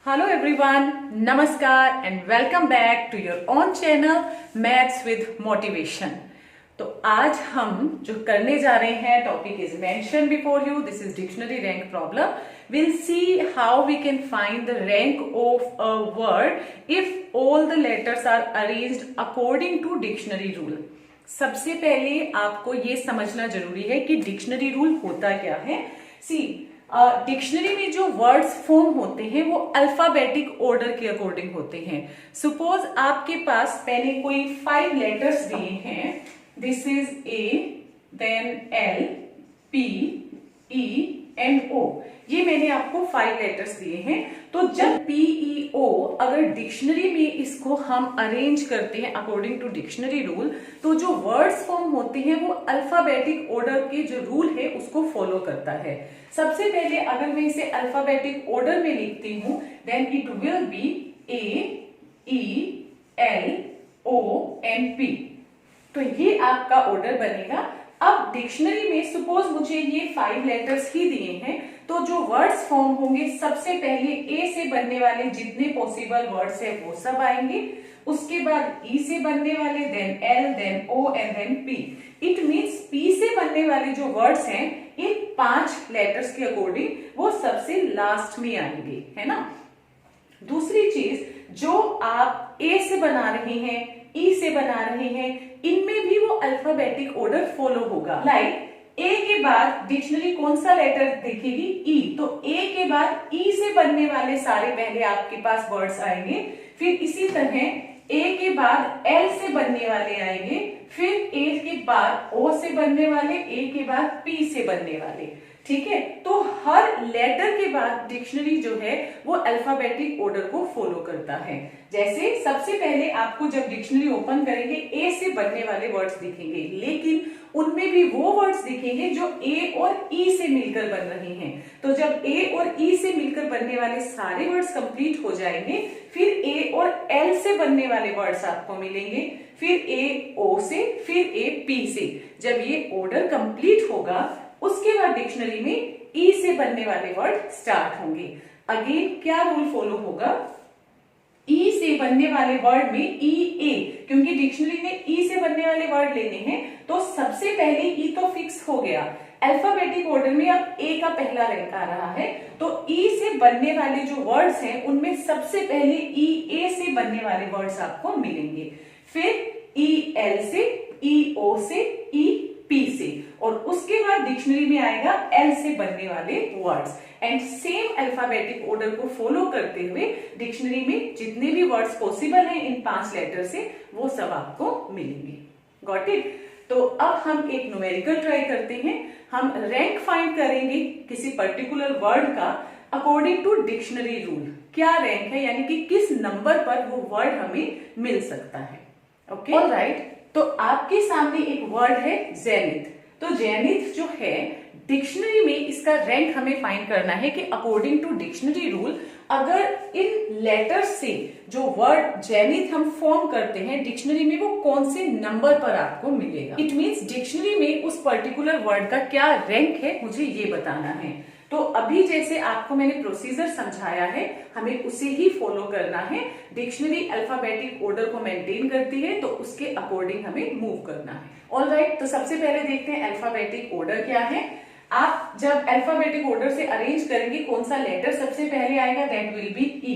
Hello everyone, नमस्कार and welcome back to your own channel maths with motivation. तो आज हम जो करने जा रहे हैं, topic is mention before you, this is dictionary rank problem. Will see how we can find the rank of a word if all the letters are arranged according to dictionary rule. सबसे पहले आपको ये समझना जरूरी है कि dictionary rule होता क्या है। सी डिक्शनरी में जो वर्ड्स फॉर्म होते हैं वो अल्फाबेटिक ऑर्डर के अकॉर्डिंग होते हैं। सपोज आपके पास मैंने कोई 5 लेटर्स दिए हैं, this is A, then L, P, E and O. ये मैंने आपको 5 लेटर्स दिए हैं। तो जब पी ई ओ अगर डिक्शनरी में इसको हम अरेंज करते हैं अकॉर्डिंग टू डिक्शनरी रूल, तो जो वर्ड्स फॉर्म होते हैं वो अल्फाबेटिक ऑर्डर के जो रूल है उसको फॉलो करता है। सबसे पहले अगर मैं इसे अल्फाबेटिक ऑर्डर में लिखती हूं, then it will be A, E, L, O and P. तो ये आपका ऑर्डर बनेगा। अब डिक्शनरी में सपोज मुझे ये 5 लेटर्स ही दिए हैं, तो जो वर्ड्स फॉर्म होंगे सबसे पहले ए से बनने वाले जितने पॉसिबल वर्ड्स है वो सब आएंगे, उसके बाद ई से बनने वाले, then L, then O and then P. It means P से बनने वाले जो वर्ड्स हैं इन 5 लेटर्स के अकॉर्डिंग वो सबसे लास्ट में आएंगे, है ना। दूसरी चीज, जो आप ए से बना रहे हैं, ई से बना रहे हैं, इनमें भी वो अल्फाबेटिक ऑर्डर फॉलो होगा। लाइक ए के बाद डिक्शनरी कौन सा लेटर देखेगी? ई। तो ए के बाद ई से बनने वाले सारे पहले आपके पास वर्ड्स आएंगे, फिर इसी तरह ए के बाद एल से बनने वाले आएंगे, फिर ए के बाद ओ से बनने वाले, ए के बाद पी से बनने वाले। ठीक है, तो हर लेटर के बाद डिक्शनरी जो है वो अल्फाबेटिक ऑर्डर को फॉलो करता है। जैसे सबसे पहले आपको जब डिक्शनरी ओपन करेंगे ए से बनने वाले वर्ड्स दिखेंगे, लेकिन उनमें भी वो वर्ड्स दिखेंगे जो ए और ई से मिलकर बन रहे हैं। तो जब ए और ई से मिलकर बनने वाले सारे वर्ड्स कंप्लीट हो जाएंगे, फिर ए और एल से बनने वाले वर्ड्स आपको मिलेंगे, फिर ए ओ से, फिर ए पी से। जब ये ऑर्डर कंप्लीट होगा उसके बाद डिक्शनरी में ई से बनने वाले वर्ड स्टार्ट होंगे। अगेन क्या रूल फॉलो होगा? ई से बनने वाले वर्ड में ई ए, क्योंकि डिक्शनरी में ई से बनने वाले वर्ड लेने हैं तो सबसे पहले ई तो फिक्स हो गया। अल्फाबेटिक ऑर्डर में अब ए का पहला रैंक आ रहा है, तो ई से बनने वाले जो वर्ड्स हैं उनमें सबसे पहले ई ए से बनने वाले वर्ड्स आपको मिलेंगे, फिर ई एल से, ई ओ से, ई पी से, और उसके बाद डिक्शनरी में आएगा एल से बनने वाले words. And same alphabetic order को फॉलो करते हुए डिक्शनरी में जितने भी वर्ड्स पॉसिबल हैं इन 5 लेटर से वो सब आपको मिलेंगे। Got it? तो अब हम एक न्यूमेरिकल ट्राई करते हैं। हम रैंक फाइंड करेंगे किसी पर्टिकुलर वर्ड का अकॉर्डिंग टू डिक्शनरी रूल। क्या रैंक है, यानी कि किस नंबर पर वो वर्ड हमें मिल सकता है। Okay, alright. तो आपके सामने एक वर्ड है जेनिथ। तो जेनिथ जो है डिक्शनरी में इसका रैंक हमें फाइंड करना है कि अकॉर्डिंग टू डिक्शनरी रूल अगर इन लेटर्स से जो वर्ड जेनिथ हम फॉर्म करते हैं डिक्शनरी में वो कौन से नंबर पर आपको मिलेगा। इट मींस डिक्शनरी में उस पर्टिकुलर वर्ड का क्या रैंक है मुझे ये बताना है। तो अभी जैसे आपको मैंने प्रोसीजर समझाया है हमें उसे ही फॉलो करना है। डिक्शनरी अल्फाबेटिक ऑर्डर को मेंटेन करती है तो उसके अकॉर्डिंग हमें मूव करना है। ऑलराइट, तो सबसे पहले देखते हैं अल्फाबेटिक ऑर्डर क्या है। आप जब अल्फाबेटिक ऑर्डर से अरेंज करेंगे कौन सा लेटर सबसे पहले आएगा, that will be E.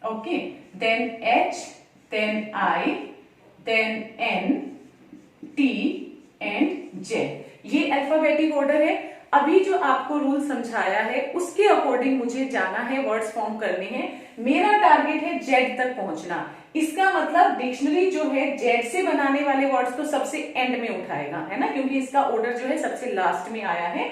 Okay, then H, then I, then N, T and Z. ये अल्फाबेटिक ऑर्डर है। अभी जो आपको रूल समझाया है उसके अकॉर्डिंग मुझे जाना है, वर्ड्स फॉर्म करने हैं। मेरा टारगेट है जेड तक पहुंचना। इसका मतलब डिक्शनरी जो है जेड से बनाने वाले वर्ड्स तो सबसे एंड में उठाएगा, है ना, क्योंकि इसका ऑर्डर जो है सबसे लास्ट में आया है।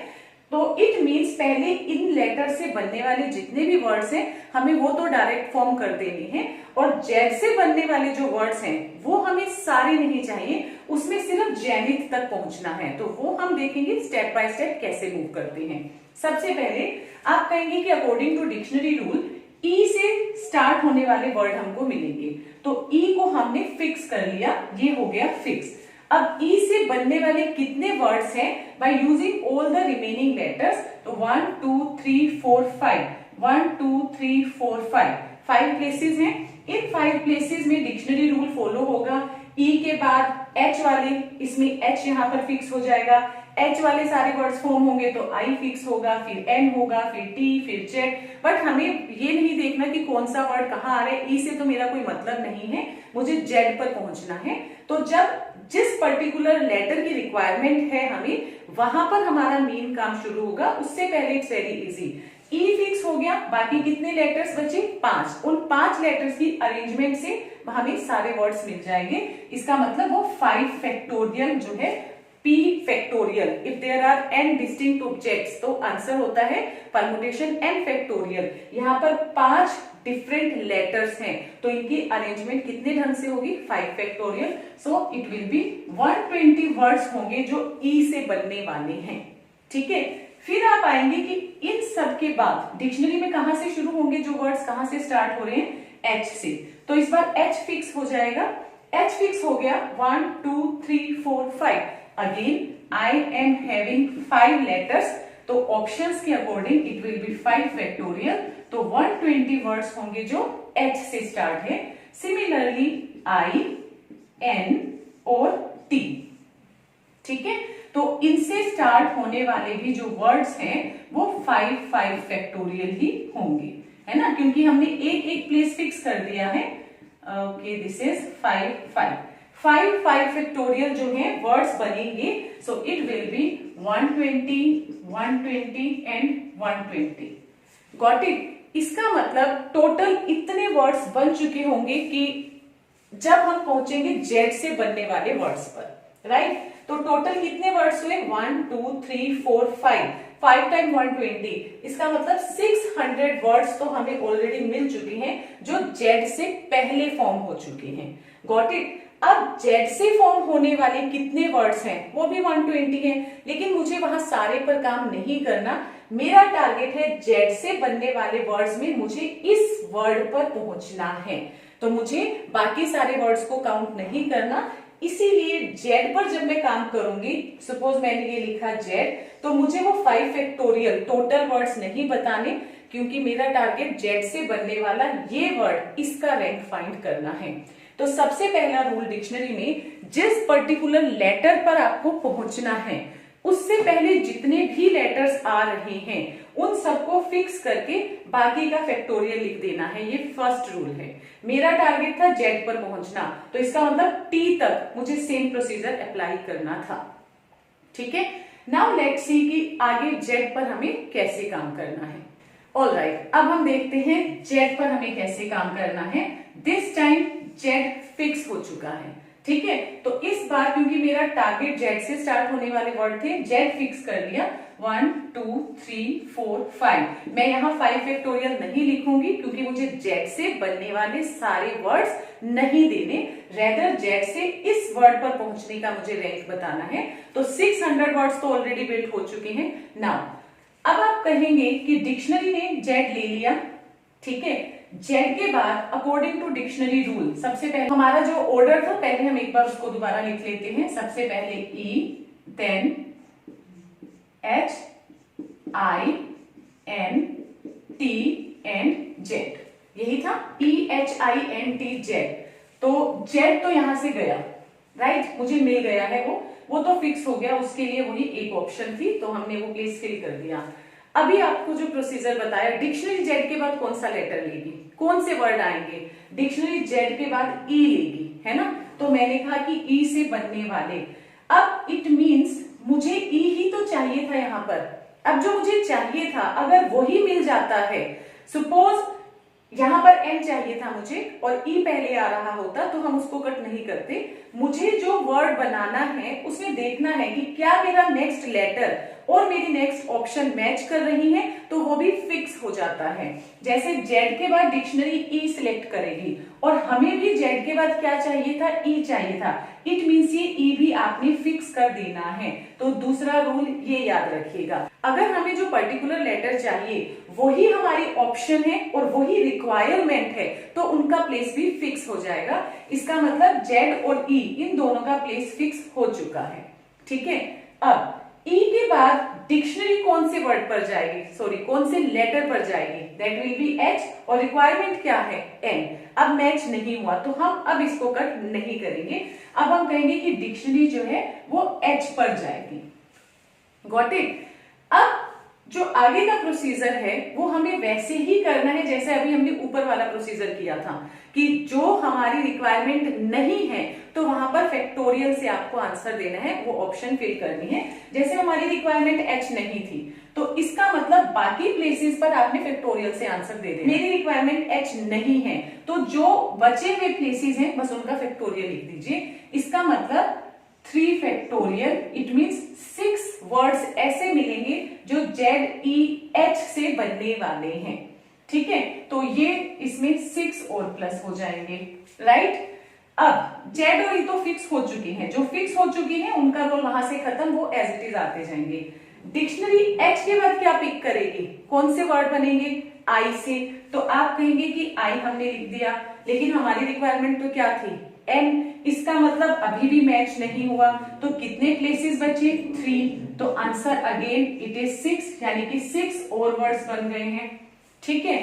तो इट मींस पहले इन लेटर से बनने वाले जितने भी वर्ड्स हैं हमें वो तो डायरेक्ट फॉर्म कर देने हैं, और जेड से बनने वाले जो वर्ड्स हैं वो हमें सारे नहीं चाहिए, उसमें सिर्फ जेनिथ तक पहुंचना है। तो वो हम देखेंगे स्टेप बाय स्टेप कैसे मूव करते हैं। सबसे पहले आप कहेंगे कि अकॉर्डिंग टू डिक्शनरी रूल ई से स्टार्ट होने वाले वर्ड हमको मिलेंगे, तो ई को हमने फिक्स कर लिया, ये हो गया फिक्स। अब ई से बनने वाले कितने वर्ड्स हैं by using all the remaining letters, तो 1 2 3 4 5, 1 2 3 4 5, 5 प्लेसेस हैं। इन 5 प्लेसेस में डिक्शनरी रूल फॉलो होगा। ई के बाद एच वाले, इसमें एच यहाँ पर फिक्स हो जाएगा। एच वाले सारे वर्ड्स फॉर्म होंगे तो आई फिक्स होगा, फिर एन होगा, फिर टी, फिर जेड। बट हमें ये नहीं देखना कि कौन सा वर्ड कहाँ आ रहा है। ई से तो मेरा कोई मतलब नहीं है, मुझे जेड पर पहुंचना है। तो जब जिस पर्टिकुलर लेटर की रिक्वायरमेंट है हमें, वहां पर हमारा मेन काम शुरू होगा। उससे पहले it's very easy. E fix हो गया, बाकी कितने लेटर्स बचे? 5। उन 5 लेटर्स की अरेंजमेंट से हमें सारे वर्ड्स मिल जाएंगे। इसका मतलब वो 5 फैक्टोरियल जो है P factorial. If there are n distinct objects तो आंसर होता है परमुटेशन n फैक्टोरियल। यहाँ पर 5 डिफरेंट लेटर्स हैं तो इनकी अरेंजमेंट कितने ढंग से होगी? 5 factorial. So it will B 120 words होंगे जो E से बनने वाले हैं। ठीक है, फिर आप आएंगे कि इन सब के बाद डिक्शनरी में कहां से शुरू होंगे जो वर्ड्स, कहां से स्टार्ट हो रहे हैं? H से। तो इस बार H फिक्स हो जाएगा। H फिक्स हो गया। 1 2 3 4 5। Again I am having 5 letters, तो ऑप्शंस के according it will B 5 factorial. तो 120 वर्ड्स होंगे जो H से स्टार्ट है। सिमिलरली I, N और T। ठीक है, तो इनसे स्टार्ट होने वाले भी जो वर्ड्स हैं वो 5 फैक्टोरियल ही होंगे, है ना, क्योंकि हमने एक एक प्लेस फिक्स कर दिया है। ओके, दिस इज 5 फैक्टोरियल जो है वर्ड्स बनेंगे। So it will B 120 120 and 120। Got it? इसका मतलब टोटल इतने वर्ड्स बन चुके होंगे कि जब हम पहुंचेंगे जेड से बनने वाले वर्ड्स पर, राइट? तो टोटल कितने वर्ड्स हुए? 1 2 3 4 5 टाइम 120। इसका मतलब 600 वर्ड्स तो हमें ऑलरेडी मिल चुके हैं जो जेड से पहले फॉर्म हो चुके हैं। Got it? अब जेड से फॉर्म होने वाले कितने वर्ड्स हैं? वो भी 120 हैं, लेकिन मुझे वहां सारे पर काम नहीं करना। मेरा टारगेट है जेड से बनने वाले वर्ड्स में मुझे इस वर्ड पर पहुंचना है, तो मुझे बाकी सारे वर्ड्स को काउंट नहीं करना। इसीलिए जेड पर जब मैं काम करूंगी, सपोज मैंने ये लिखा जेड, तो मुझे वो 5 फैक्टोरियल टोटल वर्ड्स नहीं बताने, क्योंकि मेरा टारगेट जेड से बनने वाला ये वर्ड, इसका रैंक फाइंड करना है। तो सबसे पहला रूल डिक्शनरी में, जिस पर्टिकुलर लेटर पर आपको पहुंचना है उससे पहले जितने भी लेटर्स आ रहे हैं उन सबको फिक्स करके बाकी का फैक्टोरियल लिख देना है। ये फर्स्ट रूल है। मेरा टारगेट था जेड पर पहुंचना, तो इसका मतलब टी तक मुझे सेम प्रोसीजर अप्लाई करना था। ठीक है, नाउ लेट्स सी कि आगे जेड पर हमें कैसे काम करना है। ऑलराइट, अब हम देखते हैं जेड पर हमें कैसे काम करना है। दिस टाइम जेड फिक्स हो चुका है। ठीक है, तो इस बार क्योंकि मेरा टारगेट जेड से स्टार्ट होने वाले वर्ड थे, जेड फिक्स कर दिया। 1 2 3 4 5। मैं यहाँ 5 फैक्टोरियल नहीं लिखूंगी क्योंकि मुझे जेड से बनने वाले सारे वर्ड्स नहीं देने, रेदर जेड से इस वर्ड पर पहुंचने का मुझे रैंक बताना है। तो 600 वर्ड्स तो ऑलरेडी बिल्ड हो चुके हैं। नाउ अब आप कहेंगे कि डिक्शनरी ने जेड ले लिया, ठीक है, जेड के बाद अकॉर्डिंग टू डिक्शनरी रूल सबसे पहले हमारा जो ऑर्डर था, पहले हम एक बार उसको दोबारा लिख लेते हैं। सबसे पहले E, then H, I, N, T and Z. यही था, E H I N T Z. तो जेड तो यहां से गया, राइट, मुझे मिल गया है, वो तो फिक्स हो गया। उसके लिए वही एक ऑप्शन थी, तो हमने वो प्लेस फिल कर दिया। अभी आपको जो प्रोसीजर बताया, डिक्शनरी जेड के बाद कौन सा लेटर लेगी, कौन से वर्ड आएंगे? डिक्शनरी जेड के बाद ई लेगी, है ना। तो मैंने कहा कि ई से बनने वाले। अब इट मींस मुझे ई ही तो चाहिए था यहाँ पर। अब जो मुझे चाहिए था अगर वही मिल जाता है, सपोज यहां पर एन चाहिए था मुझे और ई पहले आ रहा होता तो हम उसको कट नहीं करते। मुझे जो वर्ड बनाना है उसमें देखना है कि क्या मेरा नेक्स्ट लेटर और मेरी नेक्स्ट ऑप्शन मैच कर रही है, तो वो भी फिक्स हो जाता है। जैसे जेड के बाद डिक्शनरी ई सिलेक्ट करेगी और हमें भी जेड के बाद क्या चाहिए था? ई चाहिए था। इट मीन्स ये ई भी आपने फिक्स कर देना है। तो दूसरा रूल ये याद रखिएगा, अगर हमें जो पर्टिकुलर लेटर चाहिए वही हमारी ऑप्शन है और वही रिक्वायरमेंट है तो उनका प्लेस भी फिक्स हो जाएगा। इसका मतलब जेड और ई इन दोनों का प्लेस फिक्स हो चुका है। ठीक है, अब ई के बाद डिक्शनरी कौन से वर्ड पर जाएगी, सॉरी कौन से लेटर पर जाएगी, दैट विल बी एच और रिक्वायरमेंट क्या है एन। अब मैच नहीं हुआ तो हम अब इसको कट नहीं करेंगे, अब हम कहेंगे कि डिक्शनरी जो है वो एच पर जाएगी। Got it. अब जो आगे का प्रोसीजर है वो हमें वैसे ही करना है जैसे अभी हमने ऊपर वाला प्रोसीजर किया था, कि जो हमारी रिक्वायरमेंट नहीं है तो वहां पर फैक्टोरियल से आपको आंसर देना है, वो ऑप्शन फिल करनी है। जैसे हमारी रिक्वायरमेंट एच नहीं थी तो इसका मतलब बाकी प्लेसेस पर आपने फैक्टोरियल से आंसर दे देना। मेरी रिक्वायरमेंट एच नहीं है तो जो बचे हुए प्लेसेस हैं बस उनका फैक्टोरियल लिख दीजिए। इसका मतलब 3 फैक्टोरियल, इट मीन्स 6 वर्ड्स ऐसे मिलेंगे जो ZEH से बनने वाले हैं। ठीक है, तो ये इसमें 6 और प्लस हो जाएंगे, राइट। अब Z और E तो फिक्स हो चुकी हैं, जो फिक्स हो चुकी हैं उनका रोल वहां से खत्म, वो एज इट इज आते जाएंगे। डिक्शनरी H के बाद क्या पिक करेगी, कौन से वर्ड बनेंगे, I से, तो आप कहेंगे कि I हमने लिख दिया, लेकिन हमारी रिक्वायरमेंट तो क्या थी N। इसका मतलब अभी भी मैच नहीं हुआ, तो कितने प्लेसेस बचे 3, तो आंसर अगेन इट इज 6, यानी कि 6 और वर्ड्स बन गए हैं। ठीक है,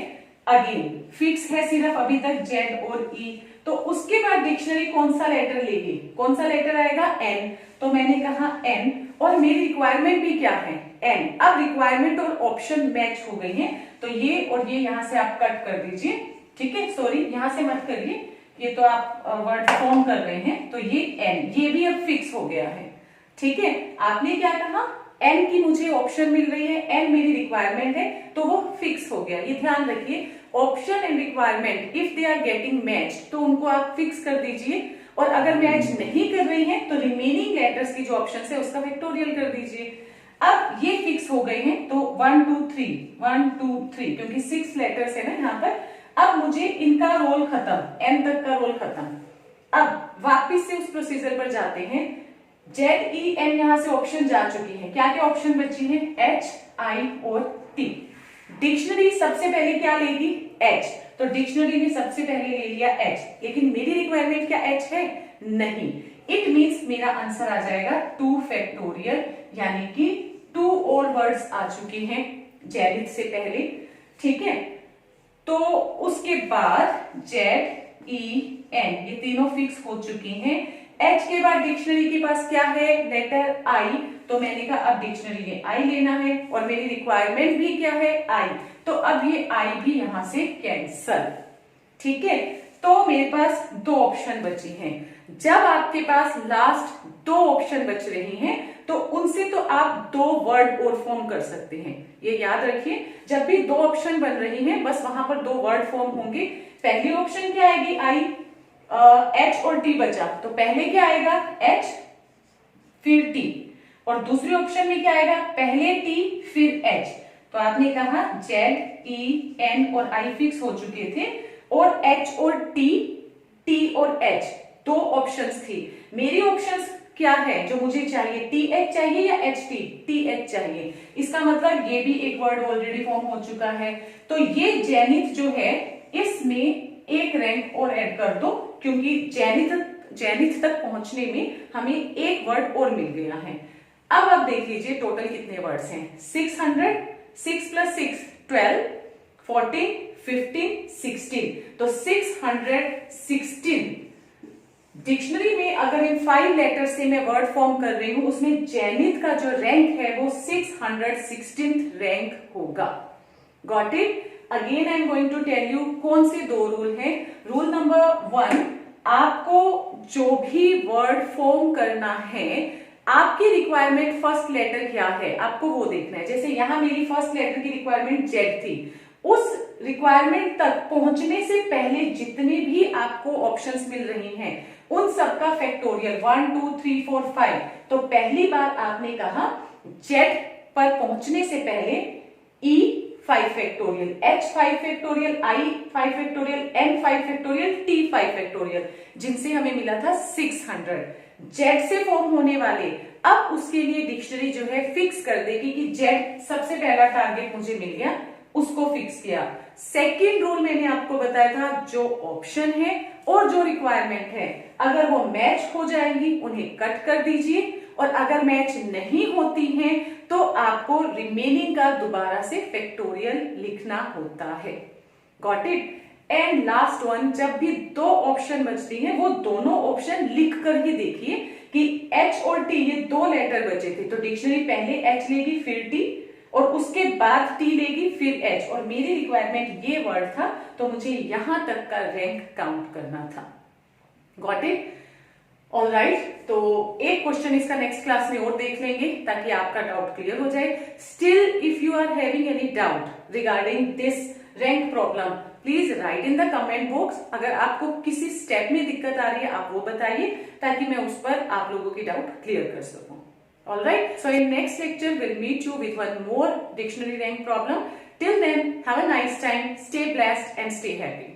अगेन फिक्स है सिर्फ अभी तक Z और E। तो उसके बाद डिक्शनरी कौन सा लेटर लेगी, कौन सा लेटर आएगा N, तो मैंने कहा N और मेरी रिक्वायरमेंट भी क्या है N। अब रिक्वायरमेंट और ऑप्शन मैच हो गई हैं, तो ये और ये यहां से आप कट कर दीजिए। ठीक है, सॉरी यहां से मत करिए, ये तो आप वर्ड फॉर्म कर रहे हैं, तो ये N, ये भी अब फिक्स हो गया है। ठीक है, आपने क्या कहा N की मुझे ऑप्शन मिल रही है, N मेरी रिक्वायरमेंट है, तो वो फिक्स हो गया। ये ध्यान रखिए, option and requirement if they are getting match तो उनको आप फिक्स कर दीजिए, और अगर मैच नहीं कर रही है तो रिमेनिंग लेटर्स की जो ऑप्शन है उसका वेक्टोरियल कर दीजिए। अब ये फिक्स हो गए हैं, तो 1 2 3 1 2 3, क्योंकि 6 लेटर्स है ना यहाँ पर। अब मुझे इनका रोल खत्म, N तक का रोल खत्म। अब वापिस से उस प्रोसीजर पर जाते हैं। ZEN यहां से ऑप्शन जा चुकी है, क्या क्या ऑप्शन बची है H, I और T। डिक्शनरी सबसे पहले क्या लेगी H, तो डिक्शनरी ने सबसे पहले ले लिया H, लेकिन मेरी रिक्वायरमेंट क्या H है नहीं। इट मीन्स मेरा आंसर आ जाएगा 2 फैक्टोरियल, यानी कि 2 और वर्ड्स आ चुके हैं जेनिथ से पहले। ठीक है, तो उसके बाद ZEN ये तीनों फिक्स हो चुकी हैं। H के बाद डिक्शनरी के पास क्या है लेटर I, तो मैंने कहा अब डिक्शनरी ने I लेना है, और मेरी रिक्वायरमेंट भी क्या है I, तो अब ये I भी यहां से कैंसल। ठीक है, तो मेरे पास 2 ऑप्शन बची हैं। जब आपके पास लास्ट 2 ऑप्शन बच रही हैं तो उनसे तो आप 2 वर्ड और फॉर्म कर सकते हैं। ये याद रखिए, जब भी 2 ऑप्शन बन रही हैं बस वहां पर 2 वर्ड फॉर्म होंगे। पहली ऑप्शन क्या आएगी I, H और T बचा, तो पहले क्या आएगा H फिर T, और दूसरे ऑप्शन में क्या आएगा पहले T फिर H। तो आपने कहा ZEN और I फिक्स हो चुके थे, और H और T और H 2 ऑप्शंस थी। मेरी ऑप्शंस क्या है जो मुझे चाहिए, TH चाहिए या HT, TH चाहिए। इसका मतलब ये भी एक वर्ड ऑलरेडी फॉर्म हो चुका है, तो ये जेनिथ जो है इसमें एक रैंक और ऐड कर दो, क्योंकि जेनिथ तक पहुंचने में हमें एक वर्ड और मिल गया है। अब आप देख लीजिए टोटल कितने वर्ड्स हैं, 600, 6 + 6 12, 14, 15, 16, तो 616। डिक्शनरी में अगर इन 5 लेटर से मैं वर्ड फॉर्म कर रही हूं, उसमें जेनिथ का जो रैंक है वो 616th रैंक होगा। Got it. Again I am going to tell you कौन से 2 रूल हैं। रूल नंबर 1, आपको जो भी वर्ड फॉर्म करना है, आपकी रिक्वायरमेंट फर्स्ट लेटर क्या है आपको वो देखना है। जैसे यहां मेरी फर्स्ट लेटर की रिक्वायरमेंट Z थी, उस रिक्वायरमेंट तक पहुंचने से पहले जितने भी आपको ऑप्शंस मिल रही हैं उन सबका फैक्टोरियल 1 2 3 4 5। तो पहली बार आपने कहा Z पर पहुंचने से पहले E 5 factorial, H 5 factorial, I 5 factorial, N 5 factorial, T 5 factorial, जिनसे हमें मिला था 600। Z से फॉर्म होने वाले, अब उसके लिए डिक्शनरी जो है फिक्स कर देगी कि Z सबसे पहला टारगेट मुझे मिल गया, उसको फिक्स किया। सेकेंड रूल मैंने आपको बताया था, जो ऑप्शन है और जो रिक्वायरमेंट है अगर वो मैच हो जाएंगी उन्हें कट कर दीजिए, और अगर मैच नहीं होती हैं तो आपको रिमेनिंग का दोबारा से फैक्टोरियल लिखना होता है। Got it. And last one, जब भी दो ऑप्शन बचती हैं वो दोनों ऑप्शन लिख कर ही देखिए कि H और T ये दो लेटर बचे थे, तो डिक्शनरी पहले H लेगी फिर T और उसके बाद T लेगी फिर H, और मेरी रिक्वायरमेंट ये वर्ड था तो मुझे यहां तक का रैंक काउंट करना था। Got it. ऑलराइट, तो एक क्वेश्चन इसका नेक्स्ट क्लास में और देख लेंगे ताकि आपका डाउट क्लियर हो जाए। Still if you are having any doubt regarding this rank problem, please write in the comment box. अगर आपको किसी स्टेप में दिक्कत आ रही है आप वो बताइए ताकि मैं उस पर आप लोगों की डाउट क्लियर कर सकूं। Alright, so in next lecture will meet you with one more dictionary rank problem. Till then have a nice time, stay blessed and stay happy.